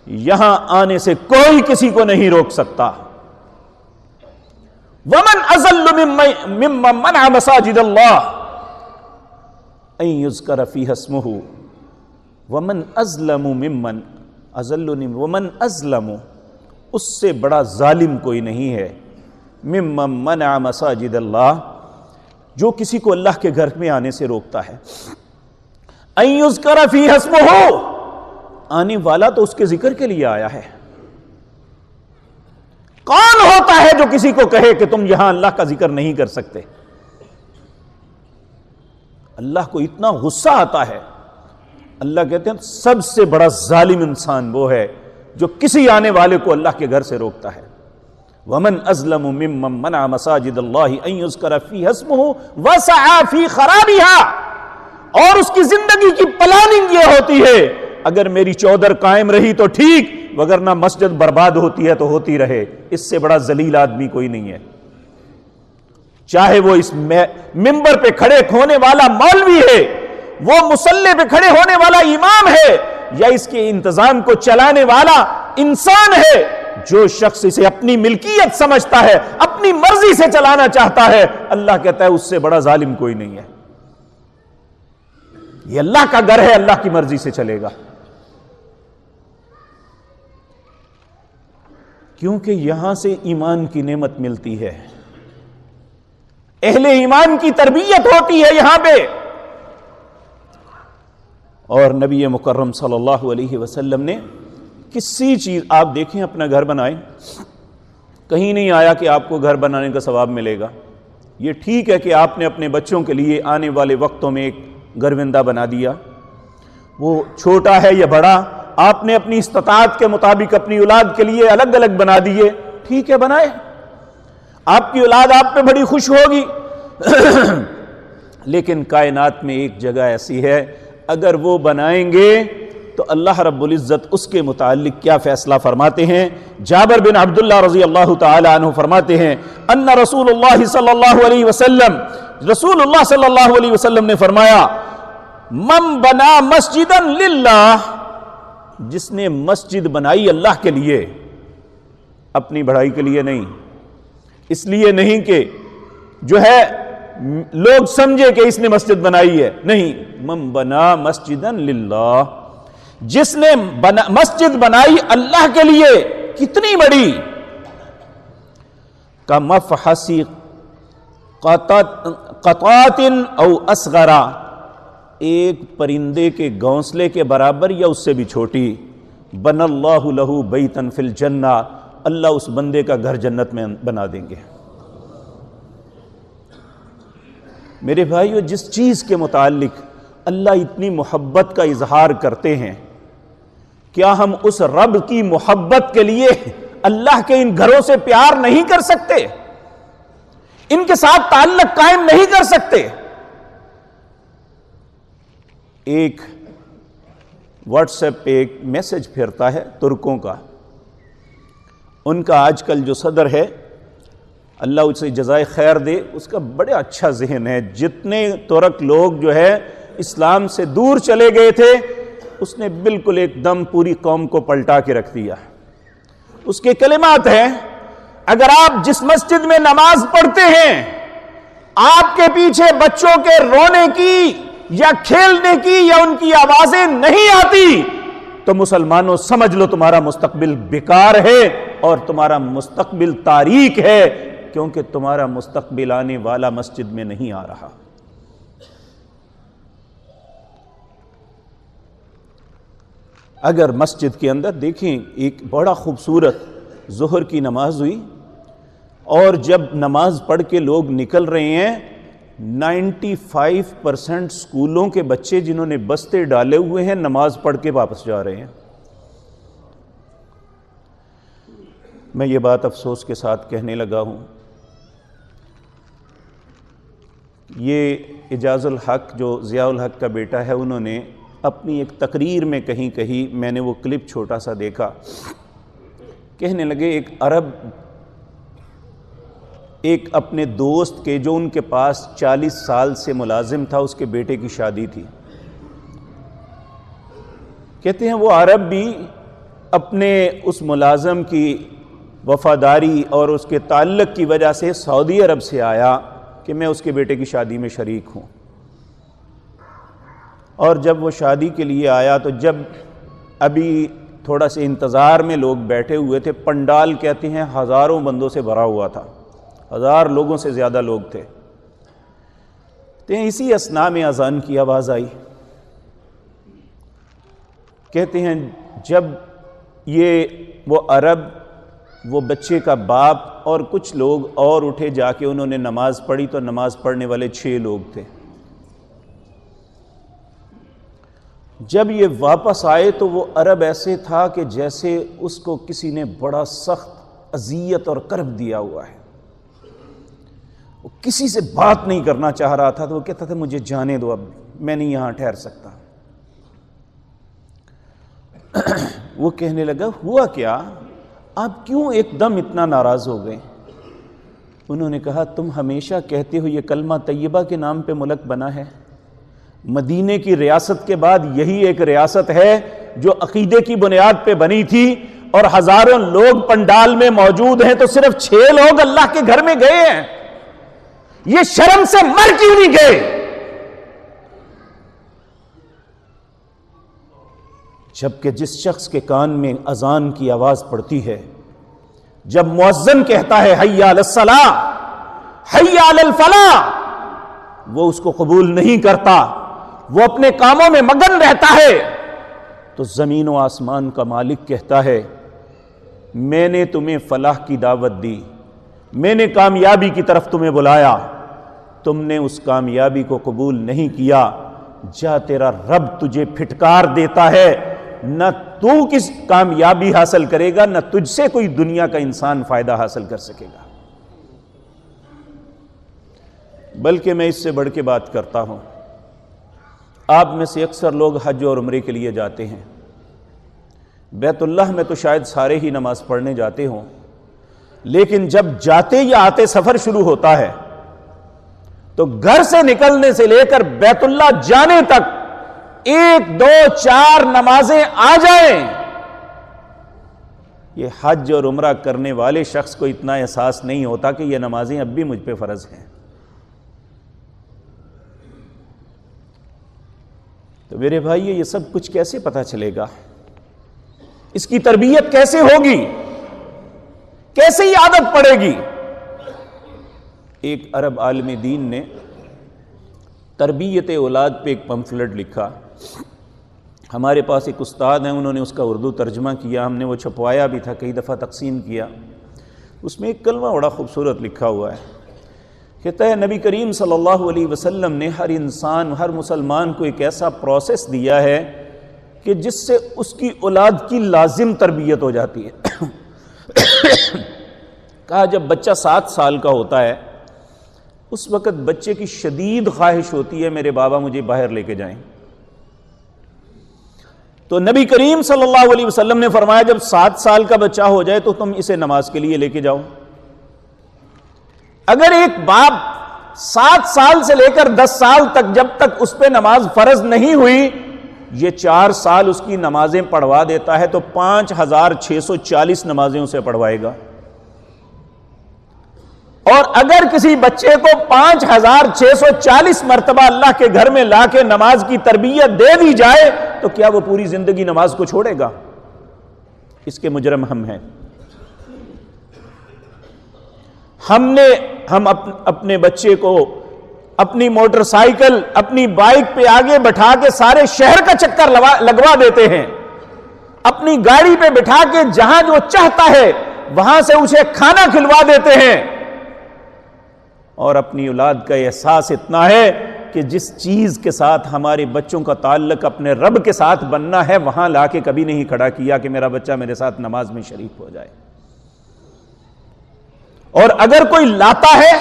یہاں آنے سے کوئی کسی کو نہیں روک سکتا۔ وَمَنْ أَضَلُّ مِمَّن مَنَعَ مَسَاجِدَ اللَّهِ أَن يُذْكَرَ فِيهَا اسْمُهُ وَمَنْ أَظْلَمُ مِمَّنْ وَمَنْ أَظْلَمُ، اس سے بڑا ظالم کوئی نہیں ہے، مِمَّن مَنَعَ مَسَاجِدَ اللَّهِ، جو کسی کو اللہ کے گھر میں آنے سے روکتا ہے۔ أَن يُذْكَرَ فِيهَا اسْمُهُ، آنے والا تو اس کے ذکر کے لیے آیا ہے۔ کون ہوتا ہے جو کسی کو کہے کہ تم یہاں اللہ کا ذکر نہیں کر سکتے؟ اللہ کو اتنا غصہ آتا ہے، اللہ کہتے ہیں سب سے بڑا ظالم انسان وہ ہے جو کسی آنے والے کو اللہ کے گھر سے روکتا ہے۔ وَمَنْ أَظْلَمُ مِمَّن مَنَعَ مَسَاجِدَ اللَّهِ أَن يُذْكَرَ فِيهَا اسْمُهُ وَسَعَىٰ فِي خَرَابِهَا، اور اس کی زندگی کی پلاننگ یہ ہوتی ہے اگر میری چودر قائم رہی تو ٹھیک، وگرنہ مسجد برباد ہوتی ہے تو ہوتی رہے۔ اس سے بڑا ذلیل آدمی کوئی نہیں ہے، چاہے وہ اس منبر پہ کھڑے ہونے والا مولوی ہے، وہ مصلی پہ کھڑے ہونے والا امام ہے، یا اس کے انتظام کو چلانے والا انسان ہے۔ جو شخص اسے اپنی ملکیت سمجھتا ہے، اپنی مرضی سے چلانا چاہتا ہے، اللہ کہتا ہے اس سے بڑا ظالم کوئی نہیں ہے۔ یہ اللہ کا گھر ہے، اللہ کی مرضی سے چلے گا، کیونکہ یہاں سے ایمان کی نعمت ملتی ہے، اہل ایمان کی تربیت ہوتی ہے یہاں پہ۔ اور نبی مکرم صلی اللہ علیہ وسلم نے کسی چیز، آپ دیکھیں اپنا گھر بنائیں، کہیں نہیں آیا کہ آپ کو گھر بنانے کا ثواب ملے گا۔ یہ ٹھیک ہے کہ آپ نے اپنے بچوں کے لیے آنے والے وقتوں میں ایک گھروندہ بنا دیا، وہ چھوٹا ہے یا بڑا، آپ نے اپنی استطاعت کے مطابق اپنی اولاد کے لیے الگ الگ بنا دیے، ٹھیک ہے بنائے، آپ کی اولاد آپ پہ بڑی خوش ہوگی۔ لیکن کائنات میں ایک جگہ ایسی ہے، اگر وہ بنائیں گے تو اللہ رب العزت اس کے متعلق کیا فیصلہ فرماتے ہیں؟ جابر بن عبداللہ رضی اللہ تعالی عنہ فرماتے ہیں ان رسول اللہ صلی اللہ علیہ وسلم، رسول اللہ صلی اللہ علیہ وسلم نے فرمایا من بنا مسجدا للہ، جس نے مسجد بنائی اللہ کے لیے، اپنی بڑائی کے لیے نہیں، اس لیے نہیں کہ جو ہے لوگ سمجھے کہ اس نے مسجد بنائی ہے، نہیں، من بنا مسجدا للہ، جس نے مسجد بنائی اللہ کے لیے، کتنی بڑی، کمفحص قطات او اصغرا، ایک پرندے کے گھونسلے کے برابر یا اس سے بھی چھوٹی، بن اللہ لہ بیتا فی الجنہ، اللہ اس بندے کا گھر جنت میں بنا دیں گے۔ میرے بھائیو، جس چیز کے متعلق اللہ اتنی محبت کا اظہار کرتے ہیں، کیا ہم اس رب کی محبت کے لیے اللہ کے ان گھروں سے پیار نہیں کر سکتے؟ ان کے ساتھ تعلق قائم نہیں کر سکتے؟ ایک واٹس ایپ پہ ایک میسج پھرتا ہے ترکوں کا، ان کا آج کل جو صدر ہے، اللہ اسے جزائے خیر دے، اس کا بڑا اچھا ذہن ہے۔ جتنے ترک لوگ جو ہے اسلام سے دور چلے گئے تھے، اس نے بالکل ایک دم پوری قوم کو پلٹا کے رکھ دیا۔ اس کے کلمات ہیں، اگر آپ جس مسجد میں نماز پڑھتے ہیں، آپ کے پیچھے بچوں کے رونے کی یا کھیلنے کی یا ان کی آوازیں نہیں آتی، تو مسلمانوں سمجھ لو تمہارا مستقبل بیکار ہے اور تمہارا مستقبل تاریک ہے، کیونکہ تمہارا مستقبل آنے والا مسجد میں نہیں آ رہا۔ اگر مسجد کے اندر دیکھیں، ایک بڑا خوبصورت ظہر کی نماز ہوئی، اور جب نماز پڑھ کے لوگ نکل رہے ہیں، 95% اسکولوں کے بچے جنہوں نے بستے ڈالے ہوئے ہیں نماز پڑھ کے واپس جا رہے ہیں۔ میں یہ بات افسوس کے ساتھ کہنے لگا ہوں، یہ اعجاز الحق جو ضیاء الحق کا بیٹا ہے، انہوں نے اپنی ایک تقریر میں کہیں میں نے وہ کلپ چھوٹا سا دیکھا، کہنے لگے ایک عرب ایک اپنے دوست کے جو ان کے پاس 40 سال سے ملازم تھا، اس کے بیٹے کی شادی تھی، کہتے ہیں وہ عرب بھی اپنے اس ملازم کی وفاداری اور اس کے تعلق کی وجہ سے سعودی عرب سے آیا کہ میں اس کے بیٹے کی شادی میں شریک ہوں، اور جب وہ شادی کے لیے آیا تو جب ابھی تھوڑا سے انتظار میں لوگ بیٹھے ہوئے تھے، پنڈال کہتے ہیں ہزاروں بندوں سے بھرا ہوا تھا، 1000 لوگوں سے زیادہ لوگ تھے، تو اسی اثناء میں اذان کی آواز آئی۔ کہتے ہیں جب وہ عرب، وہ بچے کا باپ اور کچھ لوگ اور اٹھے جا کے انہوں نے نماز پڑھی، تو نماز پڑھنے والے 6 لوگ تھے۔ جب یہ واپس آئے تو وہ عرب ایسے تھا کہ جیسے اس کو کسی نے بڑا سخت اذیت اور کرب دیا ہوا ہے، وہ کسی سے بات نہیں کرنا چاہ رہا تھا، تو وہ کہتا تھا مجھے جانے دو، اب میں نہیں یہاں ٹھہر سکتا۔ وہ کہنے لگا ہوا کیا، آپ کیوں ایک دم اتنا ناراض ہو گئے؟ انہوں نے کہا تم ہمیشہ کہتے ہو یہ کلمہ طیبہ کے نام پہ ملک بنا ہے، مدینے کی ریاست کے بعد یہی ایک ریاست ہے جو عقیدے کی بنیاد پہ بنی تھی، اور ہزاروں لوگ پنڈال میں موجود ہیں تو صرف 6 لوگ اللہ کے گھر میں گئے ہیں، یہ شرم سے مر کیوں نہیں گئے؟ جبکہ جس شخص کے کان میں اذان کی آواز پڑتی ہے، جب مؤذن کہتا ہے حی علی الصلاۃ حی علی الفلاح، وہ اس کو قبول نہیں کرتا، وہ اپنے کاموں میں مگن رہتا ہے، تو زمین و آسمان کا مالک کہتا ہے میں نے تمہیں فلاح کی دعوت دی، میں نے کامیابی کی طرف تمہیں بلایا، تم نے اس کامیابی کو قبول نہیں کیا، جا تیرا رب تجھے پھٹکار دیتا ہے، نہ تو کس کامیابی حاصل کرے گا، نہ تجھ سے کوئی دنیا کا انسان فائدہ حاصل کر سکے گا۔ بلکہ میں اس سے بڑھ کے بات کرتا ہوں، آپ میں سے اکثر لوگ حج اور عمرے کے لیے جاتے ہیں، بیت اللہ میں تو شاید سارے ہی نماز پڑھنے جاتے ہوں، لیکن جب جاتے یا آتے سفر شروع ہوتا ہے تو گھر سے نکلنے سے لے کر بیت اللہ جانے تک 1 2 4 نمازیں آ جائیں، یہ حج اور عمرہ کرنے والے شخص کو اتنا احساس نہیں ہوتا کہ یہ نمازیں اب بھی مجھ پہ فرض ہیں۔ تو میرے بھائی یہ سب کچھ کیسے پتہ چلے گا؟ اس کی تربیت کیسے ہوگی؟ کیسے ہی عادت پڑے گی؟ ایک عرب عالم دین نے تربیت اولاد پہ ایک پمفلٹ لکھا، ہمارے پاس ایک استاد ہیں، انہوں نے اس کا اردو ترجمہ کیا، ہم نے وہ چھپوایا بھی تھا، کئی دفعہ تقسیم کیا۔ اس میں ایک کلمہ بڑا خوبصورت لکھا ہوا ہے، کہتا ہے نبی کریم صلی اللہ علیہ وسلم نے ہر انسان، ہر مسلمان کو ایک ایسا پروسیس دیا ہے کہ جس سے اس کی اولاد کی لازم تربیت ہو جاتی ہے۔ کہا جب بچہ 7 سال کا ہوتا ہے اس وقت بچے کی شدید خواہش ہوتی ہے میرے بابا مجھے باہر لے کے جائیں، تو نبی کریم صلی اللہ علیہ وسلم نے فرمایا جب 7 سال کا بچہ ہو جائے تو تم اسے نماز کے لیے لے کے جاؤ۔ اگر ایک باپ 7 سال سے لے کر 10 سال تک جب تک اس پہ نماز فرض نہیں ہوئی، یہ 4 سال اس کی نمازیں پڑھوا دیتا ہے تو 5640 نمازیں اسے پڑھوائے گا، اور اگر کسی بچے کو 5640 مرتبہ اللہ کے گھر میں لا کے نماز کی تربیت دے دی جائے تو کیا وہ پوری زندگی نماز کو چھوڑے گا؟ اس کے مجرم ہم ہیں۔ ہم اپنے بچے کو اپنی موٹر سائیکل، اپنی بائک پہ آگے بٹھا کے سارے شہر کا چکر لگوا دیتے ہیں، اپنی گاڑی پہ بٹھا کے جہاں جو چاہتا ہے وہاں سے اسے کھانا کھلوا دیتے ہیں، اور اپنی اولاد کا احساس اتنا ہے کہ جس چیز کے ساتھ ہمارے بچوں کا تعلق اپنے رب کے ساتھ بننا ہے وہاں لا کے کبھی نہیں کھڑا کیا کہ میرا بچہ میرے ساتھ نماز میں شریک ہو جائے۔ اور اگر کوئی لاتا ہے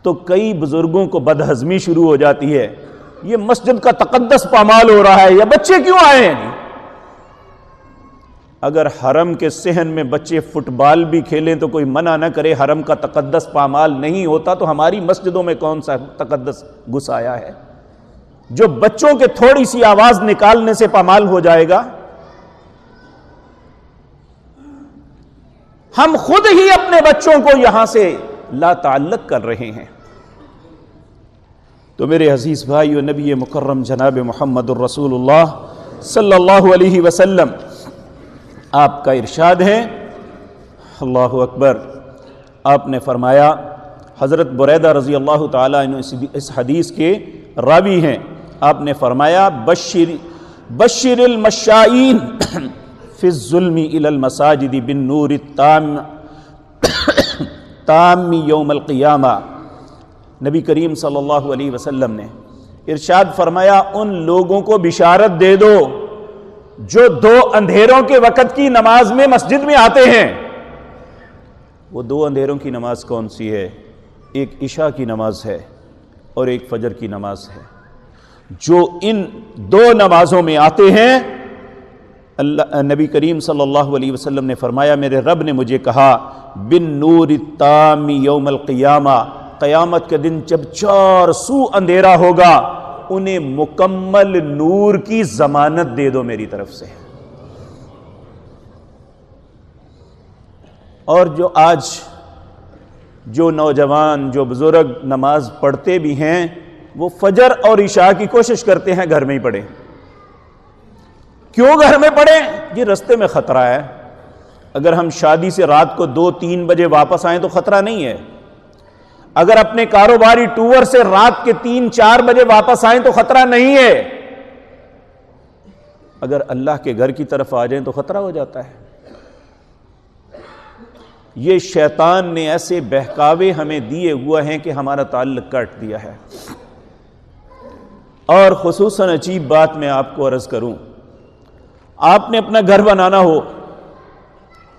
تو کئی بزرگوں کو بدہضمی شروع ہو جاتی ہے، یہ مسجد کا تقدس پامال ہو رہا ہے، یا بچے کیوں آئے ہیں؟ اگر حرم کے صحن میں بچے فٹ بال بھی کھیلیں تو کوئی منع نہ کرے، حرم کا تقدس پامال نہیں ہوتا تو ہماری مسجدوں میں کون سا تقدس گھس آیا ہے جو بچوں کے تھوڑی سی آواز نکالنے سے پامال ہو جائے گا؟ ہم خود ہی اپنے بچوں کو یہاں سے لا تعلق کر رہے ہیں۔ تو میرے عزیز بھائیو، نبی مکرم جناب محمد الرسول اللہ صلی اللہ علیہ وسلم آپ کا ارشاد ہے، اللہ اکبر، آپ نے فرمایا، حضرت بریدہ رضی اللہ تعالیٰ عنہ اس حدیث کے راوی ہیں، آپ نے فرمایا بشر المشائین فی الظلم الی المساجد بالنور التام یوم القیامہ۔ نبی کریم صلی اللہ علیہ وسلم نے ارشاد فرمایا، ان لوگوں کو بشارت دے دو جو دو اندھیروں کے وقت کی نماز میں مسجد میں آتے ہیں۔ وہ دو اندھیروں کی نماز کون سی ہے؟ ایک عشاء کی نماز ہے اور ایک فجر کی نماز ہے۔ جو ان دو نمازوں میں آتے ہیں، نبی کریم صلی اللہ علیہ وسلم نے فرمایا، میرے رب نے مجھے کہا بالنور التام یوم القیامہ، قیامت کے دن جب چار سو اندھیرا ہوگا، انہیں مکمل نور کی ضمانت دے دو میری طرف سے۔ اور جو آج جو نوجوان، جو بزرگ نماز پڑھتے بھی ہیں، وہ فجر اور عشاء کی کوشش کرتے ہیں گھر میں ہی پڑھیں۔ کیوں گھر میں پڑھیں؟ یہ رستے میں خطرہ ہے۔ اگر ہم شادی سے رات کو 2-3 بجے واپس آئیں تو خطرہ نہیں ہے، اگر اپنے کاروباری ٹور سے رات کے 3-4 بجے واپس آئیں تو خطرہ نہیں ہے، اگر اللہ کے گھر کی طرف آ جائیں تو خطرہ ہو جاتا ہے۔ یہ شیطان نے ایسے بہکاوے ہمیں دیے ہوئے ہیں کہ ہمارا تعلق کاٹ دیا ہے۔ اور خصوصاً عجیب بات میں آپ کو عرض کروں، آپ نے اپنا گھر بنانا ہو،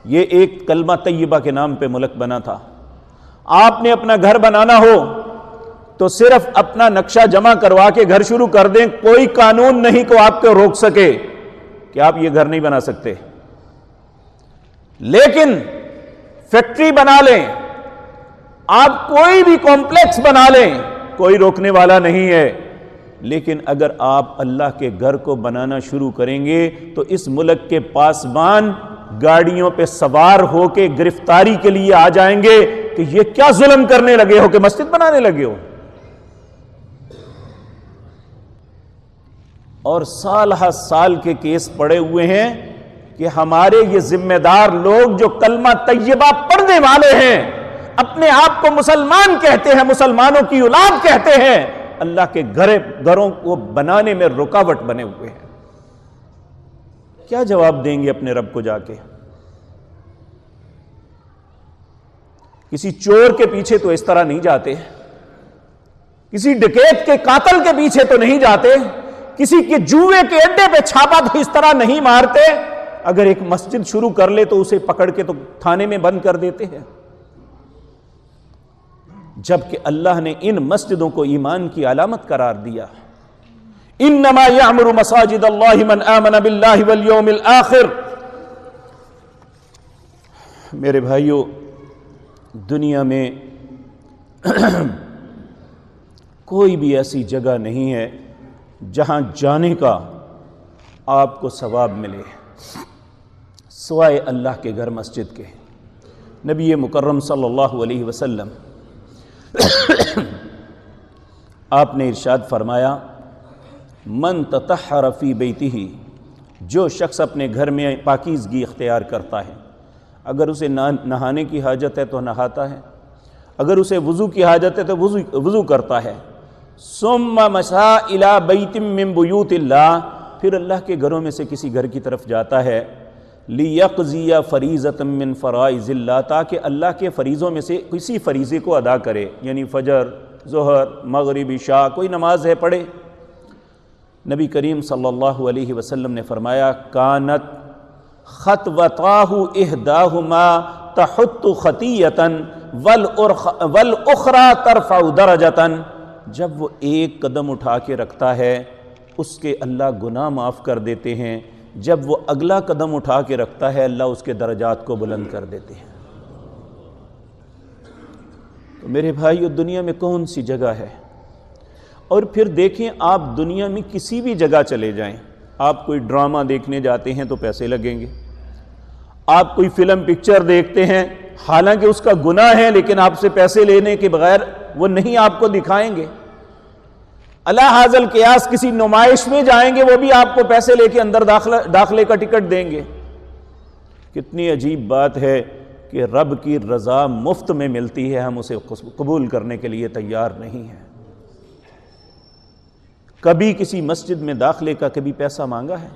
یہ ایک کلمہ طیبہ کے نام پہ ملک بنا تھا، آپ نے اپنا گھر بنانا ہو تو صرف اپنا نقشہ جمع کروا کے گھر شروع کر دیں، کوئی قانون نہیں کو آپ کو روک سکے کہ آپ یہ گھر نہیں بنا سکتے۔ لیکن فیکٹری بنا لیں، آپ کوئی بھی کمپلیکس بنا لیں، کوئی روکنے والا نہیں ہے۔ لیکن اگر آپ اللہ کے گھر کو بنانا شروع کریں گے تو اس ملک کے پاسبان گاڑیوں پہ سوار ہو کے گرفتاری کے لیے آ جائیں گے کہ یہ کیا ظلم کرنے لگے ہو کہ مسجد بنانے لگے ہو۔ اور سال ہر سال کے کیس پڑے ہوئے ہیں کہ ہمارے یہ ذمہ دار لوگ جو کلمہ طیبہ پڑھنے والے ہیں، اپنے آپ کو مسلمان کہتے ہیں، مسلمانوں کی اولاد کہتے ہیں، اللہ کے گھروں کو بنانے میں رکاوٹ بنے ہوئے ہیں۔ کیا جواب دیں گے اپنے رب کو جا کے؟ کسی چور کے پیچھے تو اس طرح نہیں جاتے، کسی ڈکیت کے قاتل کے پیچھے تو نہیں جاتے، کسی کے جوئے کے اڈے پہ چھاپا تو اس طرح نہیں مارتے۔ اگر ایک مسجد شروع کر لے تو اسے پکڑ کے تو تھانے میں بند کر دیتے ہیں، جبکہ اللہ نے ان مسجدوں کو ایمان کی علامت قرار دیا۔ انما یعمر مساجد اللہ من آمن باللہ والیوم الآخر۔ میرے بھائیو، دنیا میں کوئی بھی ایسی جگہ نہیں ہے جہاں جانے کا آپ کو ثواب ملے سوائے اللہ کے گھر مسجد کے۔ نبی مکرم صلی اللہ علیہ وسلم آپ نے ارشاد فرمایا، من تطہر فی بیتہ، جو شخص اپنے گھر میں پاکیزگی اختیار کرتا ہے، اگر اسے نہانے کی حاجت ہے تو نہاتا ہے، اگر اسے وضو کی حاجت ہے تو وضو کرتا ہے، ثم مشى الی بیت من بیوت اللہ، پھر اللہ کے گھروں میں سے کسی گھر کی طرف جاتا ہے، لیقضی فریضۃ من فرائض اللہ، تاکہ اللہ کے فریضوں میں سے کسی فریضے کو ادا کرے، یعنی فجر، ظہر، مغرب، عشاء، کوئی نماز ہے پڑھے۔ نبی کریم صلی اللہ علیہ وسلم نے فرمایا، کانت خطوتاہ احداہما تحط خطیۃ والاخری ترفع درجۃ، جب وہ ایک قدم اٹھا کے رکھتا ہے اس کے اللہ گناہ معاف کر دیتے ہیں، جب وہ اگلا قدم اٹھا کے رکھتا ہے اللہ اس کے درجات کو بلند کر دیتے ہیں۔ تو میرے بھائیو، دنیا میں کون سی جگہ ہے؟ اور پھر دیکھیں، آپ دنیا میں کسی بھی جگہ چلے جائیں، آپ کوئی ڈرامہ دیکھنے جاتے ہیں تو پیسے لگیں گے، آپ کوئی فلم پکچر دیکھتے ہیں حالانکہ اس کا گناہ ہے لیکن آپ سے پیسے لینے کے بغیر وہ نہیں آپ کو دکھائیں گے۔ اللہ حاضل قیاس کسی نمائش میں جائیں گے، وہ بھی آپ کو پیسے لے کے اندر داخلے کا ٹکٹ دیں گے۔ کتنی عجیب بات ہے کہ رب کی رضا مفت میں ملتی ہے، ہم اسے قبول کرنے کے لیے تیار نہیں ہیں۔ کبھی کسی مسجد میں داخلے کا کبھی پیسہ مانگا ہے؟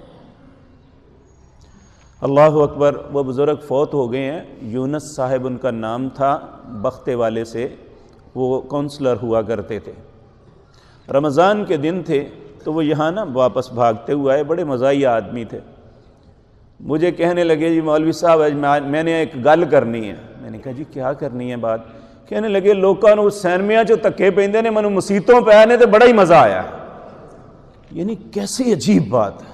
اللہ اکبر، وہ بزرگ فوت ہو گئے ہیں، یونس صاحب ان کا نام تھا، بختے والے سے وہ کونسلر ہوا کرتے تھے۔ رمضان کے دن تھے تو وہ یہاں واپس بھاگتے ہوئے آئے، بڑے مزاحیہ آدمی تھے۔ مجھے کہنے لگے جی مولوی صاحب میں نے ایک گل کرنی ہے۔ میں نے کہا جی کیا کرنی ہے بات؟ کہنے لگے لوکاں نوں سینمیا جو تکے پیندے نے منوں مسیتوں پہ آنے تے بڑا ہی مزہ آیا ہے۔ یعنی کیسی عجیب بات ہے۔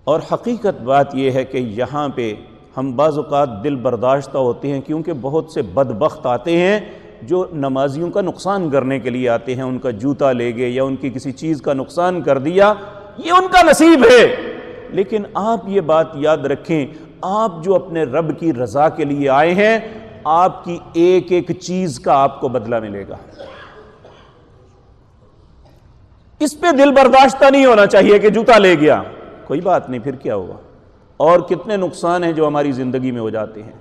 اور حقیقت بات یہ ہے کہ یہاں پہ ہم بعض اوقات دل برداشتہ ہوتے ہیں، کیونکہ بہت سے بدبخت آتے ہیں جو نمازیوں کا نقصان کرنے کے لیے آتے ہیں، ان کا جوتا لے گئے یا ان کی کسی چیز کا نقصان کر دیا، یہ ان کا نصیب ہے۔ لیکن آپ یہ بات یاد رکھیں، آپ جو اپنے رب کی رضا کے لیے آئے ہیں، آپ کی ایک ایک چیز کا آپ کو بدلہ ملے گا۔ اس پہ دل برداشتہ نہیں ہونا چاہیے کہ جوتا لے گیا، کوئی بات نہیں، پھر کیا ہوا؟ اور کتنے نقصان ہیں جو ہماری زندگی میں ہو جاتے ہیں۔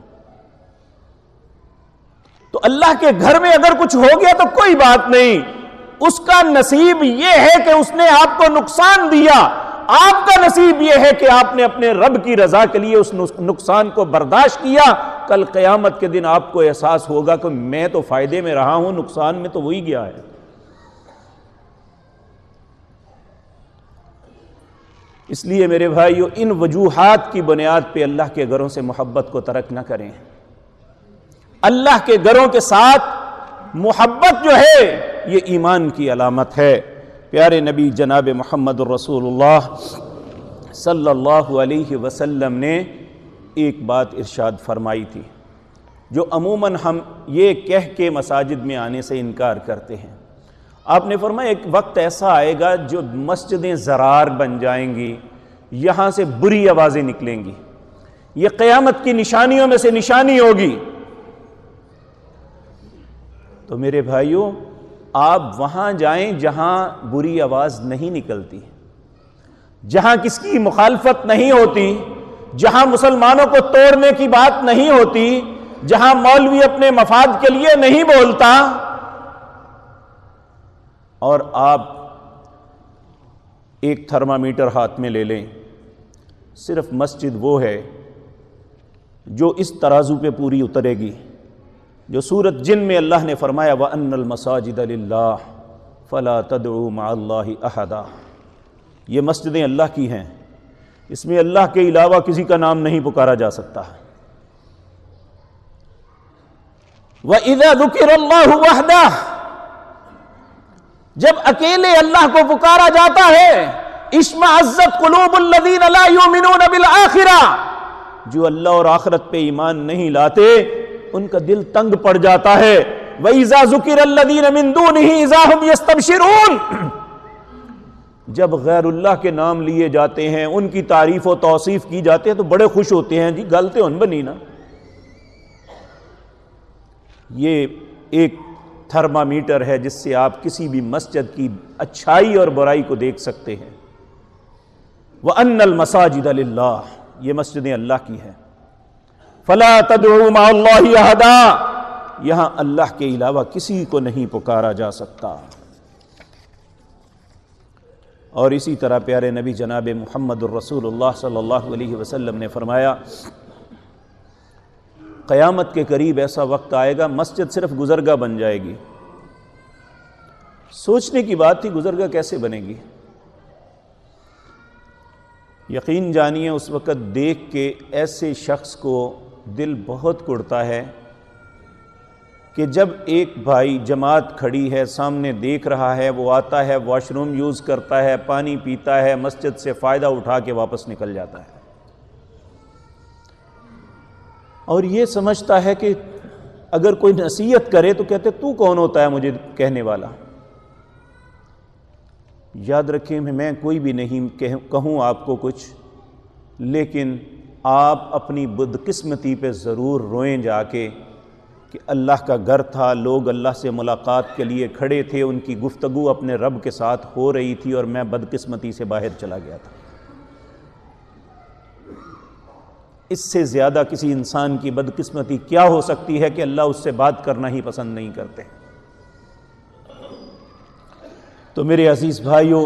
تو اللہ کے گھر میں اگر کچھ ہو گیا تو کوئی بات نہیں، اس کا نصیب یہ ہے کہ اس نے آپ کو نقصان دیا، آپ کا نصیب یہ ہے کہ آپ نے اپنے رب کی رضا کے لیے اس نقصان کو برداشت کیا۔ کل قیامت کے دن آپ کو احساس ہوگا کہ میں تو فائدے میں رہا ہوں، نقصان میں تو وہی گیا ہے۔ اس لیے میرے بھائیو، ان وجوہات کی بنیاد پہ اللہ کے گھروں سے محبت کو ترک نہ کریں۔ اللہ کے گھروں کے ساتھ محبت جو ہے یہ ایمان کی علامت ہے۔ پیارے نبی جناب محمد الرسول اللہ صلی اللہ علیہ وسلم نے ایک بات ارشاد فرمائی تھی جو عموماً ہم یہ کہہ کے مساجد میں آنے سے انکار کرتے ہیں۔ آپ نے فرمایا ایک وقت ایسا آئے گا جو مسجدیں زرار بن جائیں گی، یہاں سے بری آوازیں نکلیں گی، یہ قیامت کی نشانیوں میں سے نشانی ہوگی۔ تو میرے بھائیوں، آپ وہاں جائیں جہاں بری آواز نہیں نکلتی، جہاں کس کی مخالفت نہیں ہوتی، جہاں مسلمانوں کو توڑنے کی بات نہیں ہوتی، جہاں مولوی اپنے مفاد کے لیے نہیں بولتا، اور آپ ایک تھرمامیٹر ہاتھ میں لے لیں۔ صرف مسجد وہ ہے جو اس ترازو پہ پوری اترے گی جو سورۃ جن میں اللہ نے فرمایا وَأَنَّ الْمَسَاجِدَ لِلَّهِ فَلَا تَدْعُوا مَعَ اللَّهِ أَحَدًا، یہ مسجدیں اللہ کی ہیں، اس میں اللہ کے علاوہ کسی کا نام نہیں پکارا جا سکتا۔ وَإِذَا ذُكِرَ اللَّهُ وَحْدَهُ، جب اکیلے اللہ کو پکارا جاتا ہے، اشمئزت قلوب الذین لا یؤمنون بالآخرہ، جو اللہ اور آخرت پہ ایمان نہیں لاتے ان کا دل تنگ پڑ جاتا ہے۔ وَإِذَا ذُكِرَ الَّذِينَ مِن دُونِهِ إِذَا هُمْ يَسْتَبْشِرُونَ، جب غیر اللہ کے نام لیے جاتے ہیں، ان کی تعریف و توصیف کی جاتے ہیں تو بڑے خوش ہوتے ہیں، جی گل تے ہن بنی نا۔ یہ ایک تھرمامیٹر ہے جس سے آپ کسی بھی مسجد کی اچھائی اور برائی کو دیکھ سکتے ہیں۔ وَأَنَّ الْمَسَاجِدَ لِلَّهِ، یہ مسجدیں اللہ کی ہیں۔ فَلَا تَدْعُوا مَعَ اللَّهِ أَحَدًا، یہاں اللہ کے علاوہ کسی کو نہیں پکارا جا سکتا۔ اور اسی طرح پیارے نبی جناب محمد الرسول اللہ صلی اللہ علیہ وسلم نے فرمایا قیامت کے قریب ایسا وقت آئے گا مسجد صرف گزرگاہ بن جائے گی۔ سوچنے کی بات تھی گزرگاہ کیسے بنے گی؟ یقین جانیے اس وقت دیکھ کے ایسے شخص کو دل بہت کڑتا ہے کہ جب ایک بھائی جماعت کھڑی ہے سامنے دیکھ رہا ہے، وہ آتا ہے واش روم یوز کرتا ہے، پانی پیتا ہے، مسجد سے فائدہ اٹھا کے واپس نکل جاتا ہے، اور یہ سمجھتا ہے کہ اگر کوئی نصیحت کرے تو کہتے تو کون ہوتا ہے مجھے کہنے والا۔ یاد رکھیں میں کوئی بھی نہیں کہوں آپ کو کچھ، لیکن آپ اپنی بدقسمتی پہ ضرور روئیں جا کے کہ اللہ کا گھر تھا، لوگ اللہ سے ملاقات کے لیے کھڑے تھے، ان کی گفتگو اپنے رب کے ساتھ ہو رہی تھی اور میں بدقسمتی سے باہر چلا گیا تھا۔ اس سے زیادہ کسی انسان کی بدقسمتی کیا ہو سکتی ہے کہ اللہ اس سے بات کرنا ہی پسند نہیں کرتے۔ تو میرے عزیز بھائیوں،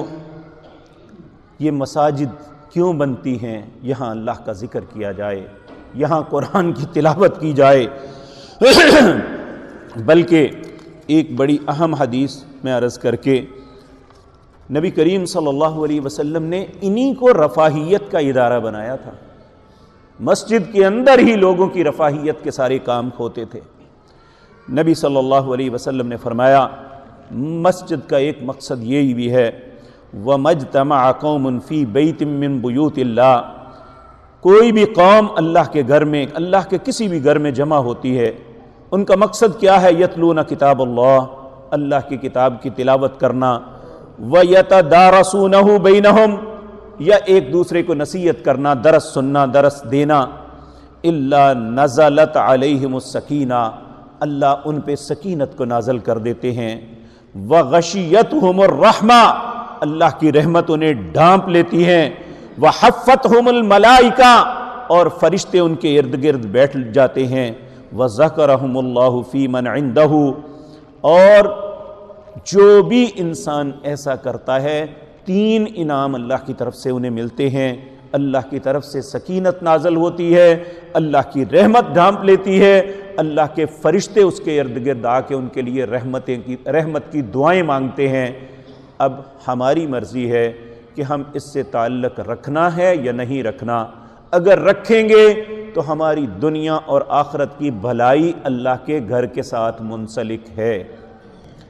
یہ مساجد کیوں بنتی ہیں؟ یہاں اللہ کا ذکر کیا جائے، یہاں قرآن کی تلاوت کی جائے۔ بلکہ ایک بڑی اہم حدیث میں عرض کر کے، نبی کریم صلی اللہ علیہ وسلم نے انہی کو رفاہیت کا ادارہ بنایا تھا۔ مسجد کے اندر ہی لوگوں کی رفاہیت کے سارے کام ہوتے تھے۔ نبی صلی اللہ علیہ وسلم نے فرمایا مسجد کا ایک مقصد یہی بھی ہے، وَمَجْتَمَعَ قَوْمٌ فِي بَيْتٍ مِّن بُيُوتِ اللَّهِ، کوئی بھی قوم اللہ کے گھر میں، اللہ کے کسی بھی گھر میں جمع ہوتی ہے، ان کا مقصد کیا ہے؟ یتلون کتاب اللہ، اللہ کی کتاب کی تلاوت کرنا، وَيَتَدَارَسُونَهُ بَيْنَهُمْ، یا ایک دوسرے کو نصیحت کرنا، درس سننا، درس دینا، إِلَّا نَزَلَتْ عَلَيْهِمُ السَّكِينَةُ، اللہ ان پہ سکینت کو نازل کر دیتے ہیں، وَغَشِيَتْهُمُ الرَّحْمَةُ، اللہ کی رحمت انہیں ڈھانپ لیتی ہیں، وَحَفَّتْهُمُ الْمَلَائِكَةُ، اور فرشتے ان کے ارد گرد بیٹھ جاتے ہیں، وَذَكَرَهُمُ اللَّهُ فِي مَنْ عِنْدَهُ، اور جو بھی انسان ایسا کرتا ہے 3 انعام اللہ کی طرف سے انہیں ملتے ہیں۔ اللہ کی طرف سے سکینت نازل ہوتی ہے، اللہ کی رحمت ڈھانپ لیتی ہے، اللہ کے فرشتے اس کے ارد گرد آ کے ان کے لیے رحمت کی دعائیں مانگتے ہیں۔ اب ہماری مرضی ہے کہ ہم اس سے تعلق رکھنا ہے یا نہیں رکھنا۔ اگر رکھیں گے تو ہماری دنیا اور آخرت کی بھلائی اللہ کے گھر کے ساتھ منسلک ہے۔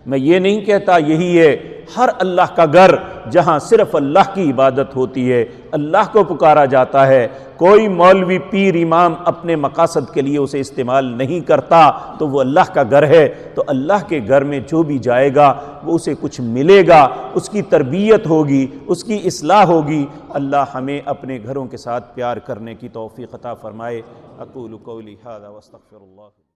میں یہ نہیں کہتا یہی ہے ہر اللہ کا گھر جہاں صرف اللہ کی عبادت ہوتی ہے، اللہ کو پکارا جاتا ہے، کوئی مولوی پیر امام اپنے مقاصد کے لیے اسے استعمال نہیں کرتا تو وہ اللہ کا گھر ہے۔ تو اللہ کے گھر میں جو بھی جائے گا وہ اسے کچھ ملے گا، اس کی تربیت ہوگی، اس کی اصلاح ہوگی۔ اللہ ہمیں اپنے گھروں کے ساتھ پیار کرنے کی توفیق عطا فرمائے۔ اقول قولی ھذا واستغفر اللہ۔